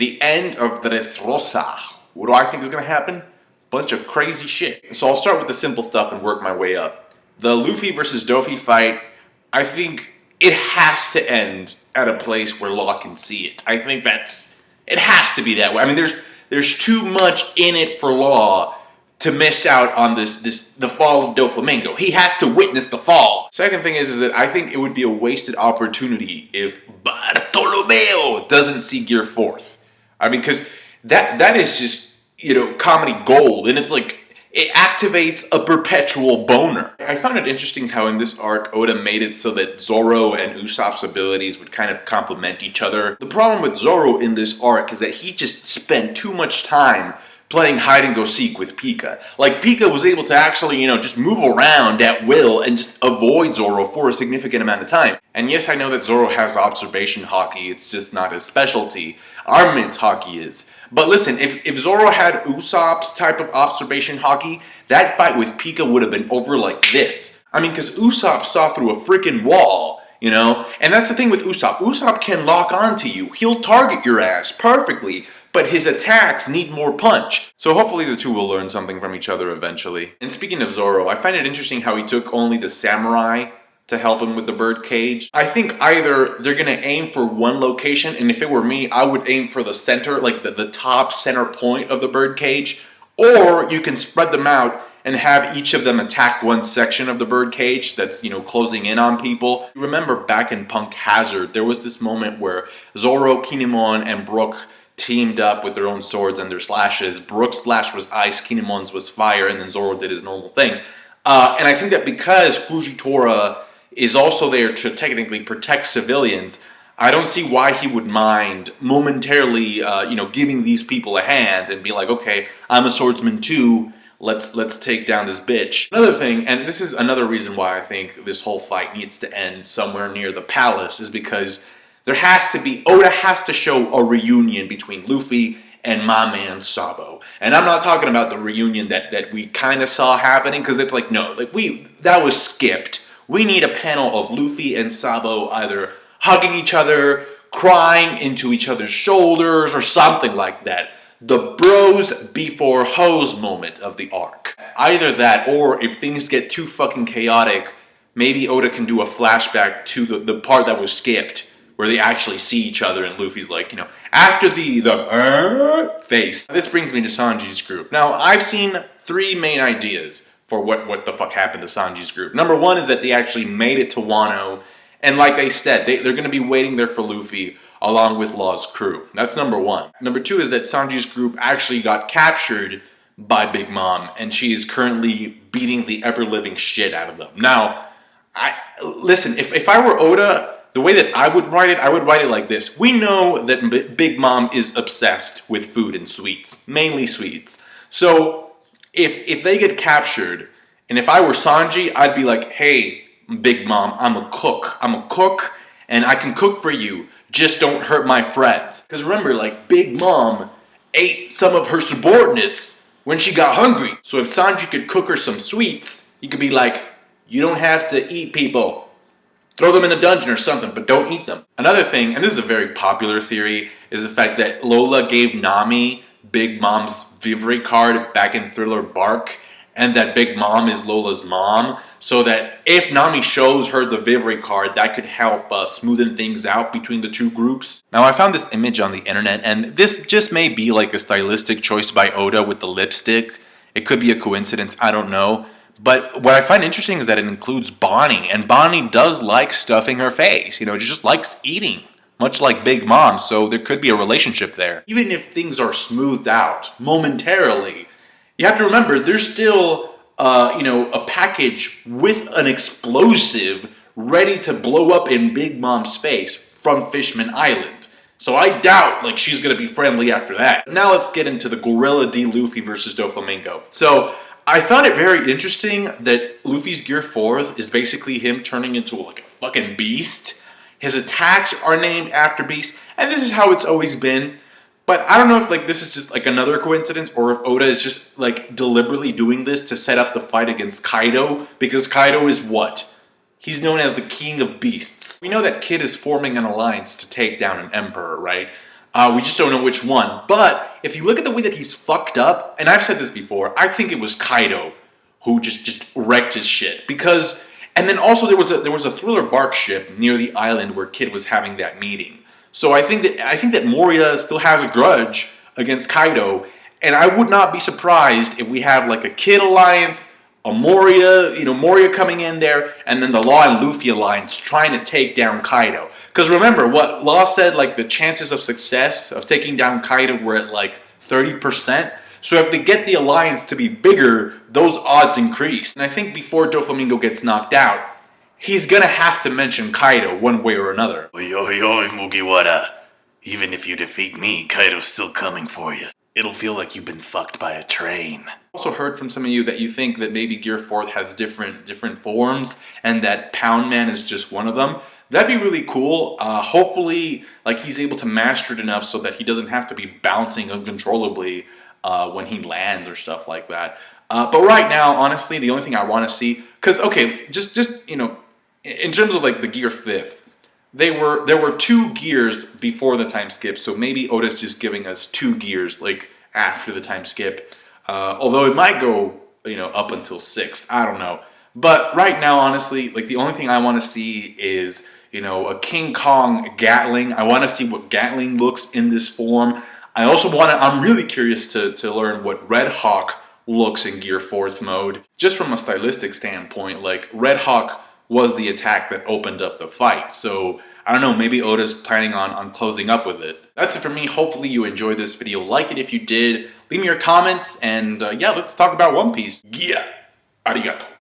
the end of Dressrosa. What do I think is going to happen? Bunch of crazy shit. So I'll start with the simple stuff and work my way up. The Luffy versus Doffy fight, I think it has to end at a place where Law can see it. I think it has to be that way. I mean, there's too much in it for Law to miss out on the fall of Doflamingo. He has to witness the fall. Second thing is that I think it would be a wasted opportunity if Bartolomeo doesn't see Gear 4th. I mean, because that is just, comedy gold, and it's like, it activates a perpetual boner. I found it interesting how in this arc, Oda made it so that Zoro and Usopp's abilities would kind of complement each other. The problem with Zoro in this arc is that he just spent too much time playing hide-and-go-seek with Pika. Like, Pika was able to actually, just move around at will and just avoid Zoro for a significant amount of time. And yes, I know that Zoro has observation haki, it's just not his specialty. Armament's haki is. But listen, if Zoro had Usopp's type of observation haki, that fight with Pika would have been over like this. I mean, because Usopp saw through a freaking wall. And that's the thing with Usopp. Usopp can lock onto you. He'll target your ass perfectly, but his attacks need more punch. So hopefully the two will learn something from each other eventually. And speaking of Zoro, I find it interesting how he took only the samurai to help him with the bird cage. I think either they're gonna aim for one location, and if it were me, I would aim for the center, like the top center point of the bird cage, or you can spread them out and have each of them attack one section of the bird cage that's, closing in on people. You remember back in Punk Hazard, there was this moment where Zoro, Kinemon, and Brook teamed up with their own swords and their slashes. Brook's slash was ice, Kinemon's was fire, and then Zoro did his normal thing. And I think that because Fujitora is also there to technically protect civilians, I don't see why he would mind momentarily, giving these people a hand and be like, okay, I'm a swordsman too, let's take down this bitch. Another thing, and this is another reason why I think this whole fight needs to end somewhere near the palace, is because Oda has to show a reunion between Luffy and my man Sabo. And I'm not talking about the reunion that we kind of saw happening, because it's like, no, that was skipped. We need a panel of Luffy and Sabo either hugging each other, crying into each other's shoulders, or something like that. The bros before hoes moment of the arc. Either that, or if things get too fucking chaotic, maybe Oda can do a flashback to the part that was skipped, where they actually see each other and Luffy's like, after the face. This brings me to Sanji's group. Now, I've seen three main ideas for what the fuck happened to Sanji's group. Number one is that they actually made it to Wano, and like they said, they're going to be waiting there for Luffy along with Law's crew. That's number one. Number two is that Sanji's group actually got captured by Big Mom, and she is currently beating the ever-living shit out of them. Now, listen, if I were Oda, the way that I would write it like this. We know that Big Mom is obsessed with food and sweets, mainly sweets. So if they get captured, and if I were Sanji, I'd be like, hey, Big Mom, I'm a cook, and I can cook for you. Just don't hurt my friends. Because remember, Big Mom ate some of her subordinates when she got hungry. So if Sanji could cook her some sweets, he could be like, you don't have to eat people. Throw them in the dungeon or something, but don't eat them. Another thing, and this is a very popular theory, is the fact that Lola gave Nami Big Mom's Vivre card back in Thriller Bark, and that Big Mom is Lola's mom, so that if Nami shows her the Vivre card, that could help smoothen things out between the two groups. Now, I found this image on the internet, and this just may be like a stylistic choice by Oda with the lipstick. It could be a coincidence, I don't know. But what I find interesting is that it includes Bonnie, and Bonnie does like stuffing her face. She just likes eating, much like Big Mom, so there could be a relationship there. Even if things are smoothed out momentarily, you have to remember, there's still, a package with an explosive ready to blow up in Big Mom's face from Fishman Island. So I doubt, she's gonna be friendly after that. Now let's get into the Gorilla D Luffy versus Doflamingo. So I found it very interesting that Luffy's Gear 4th is basically him turning into a fucking beast. His attacks are named after beasts, and this is how it's always been. But I don't know if this is just another coincidence, or if Oda is just deliberately doing this to set up the fight against Kaido, because Kaido is what? He's known as the King of Beasts. We know that Kid is forming an alliance to take down an emperor, right? We just don't know which one. But if you look at the way that he's fucked up, and I've said this before, I think it was Kaido who just wrecked his shit. Because, and then also there was a Thriller bark ship near the island where Kid was having that meeting. So I think that Moria still has a grudge against Kaido, and I would not be surprised if we have like a Kid alliance, a Moria, Moria coming in there, and then the Law and Luffy alliance trying to take down Kaido. Because remember what Law said, like the chances of success of taking down Kaido were at like 30%. So if they get the alliance to be bigger, those odds increase. And I think before Doflamingo gets knocked out, he's gonna have to mention Kaido one way or another. Oi, oi, oi, Mugiwara. Even if you defeat me, Kaido's still coming for you. It'll feel like you've been fucked by a train. Also heard from some of you that you think that maybe Gear 4 has different forms and that Pound Man is just one of them. That'd be really cool. Hopefully, like he's able to master it enough so that he doesn't have to be bouncing uncontrollably when he lands or stuff like that. But right now, honestly, the only thing I want to see, because okay, just in terms of like the Gear 5th, there were 2 gears before the time skip, so maybe Oda's just giving us 2 gears like after the time skip. Although it might go up until 6th, I don't know. But right now, honestly, like the only thing I want to see is a King Kong Gatling. I want to see what Gatling looks in this form. I also I'm really curious to learn what Red Hawk looks in Gear 4th mode. Just from a stylistic standpoint, like Red Hawk was the attack that opened up the fight. So I don't know, maybe Oda's planning on closing up with it. That's it for me. Hopefully you enjoyed this video. Like it if you did. Leave me your comments, and yeah, let's talk about One Piece. Yeah, arigato.